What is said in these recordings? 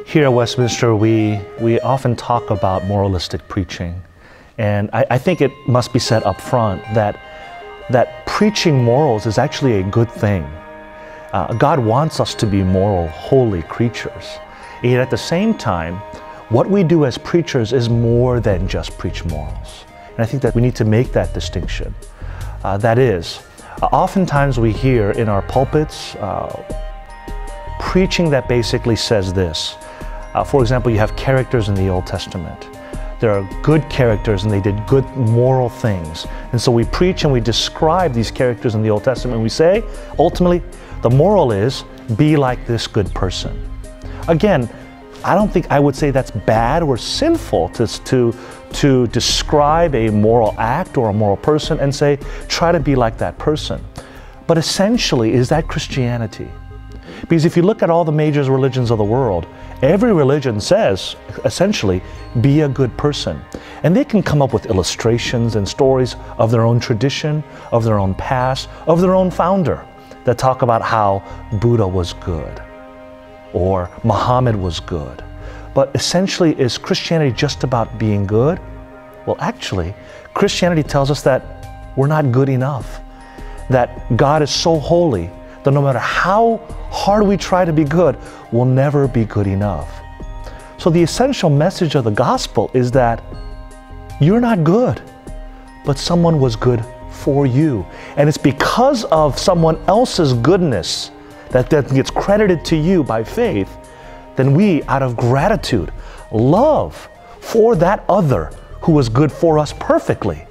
Here at Westminster, we often talk about moralistic preaching. And I think it must be said up front that preaching morals is actually a good thing. God wants us to be moral, holy creatures. Yet at the same time, what we do as preachers is more than just preach morals. And I think that we need to make that distinction. That is, oftentimes we hear in our pulpits preaching that basically says this. For example, you have characters in the Old Testament. There are good characters and they did good moral things. And so we preach and we describe these characters in the Old Testament. And we say, ultimately, the moral is, be like this good person. Again, I don't think I would say that's bad or sinful to describe a moral act or a moral person and say, try to be like that person. But essentially, is that Christianity? Because if you look at all the major religions of the world, every religion says, essentially, be a good person. And they can come up with illustrations and stories of their own tradition, of their own past, of their own founder, that talk about how Buddha was good or Muhammad was good. But essentially, is Christianity just about being good? Well, actually, Christianity tells us that we're not good enough, that God is so holy that no matter how hard we try to be good, we'll never be good enough. So the essential message of the gospel is that you're not good, but someone was good for you. And it's because of someone else's goodness that gets credited to you by faith, then we, out of gratitude, love for that other who was good for us perfectly,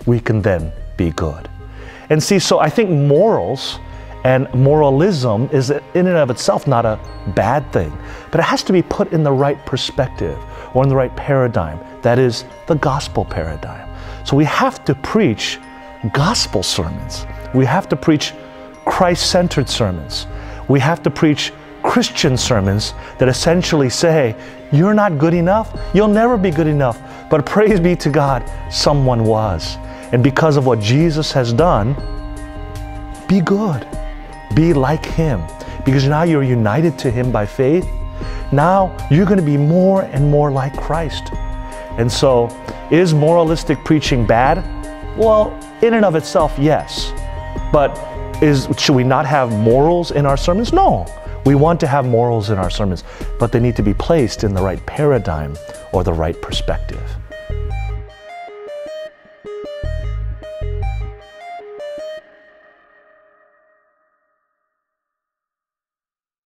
we can then be good. And see, so I think morals and moralism is in and of itself not a bad thing, but it has to be put in the right perspective or in the right paradigm. That is the gospel paradigm. So we have to preach gospel sermons. We have to preach Christ-centered sermons. We have to preach Christian sermons that essentially say, you're not good enough, you'll never be good enough, but praise be to God, someone was. And because of what Jesus has done, be good. Be like Him, because now you're united to Him by faith. Now you're going to be more and more like Christ. And so, is moralistic preaching bad? Well, in and of itself, yes. But should we not have morals in our sermons? No. We want to have morals in our sermons, but they need to be placed in the right paradigm or the right perspective.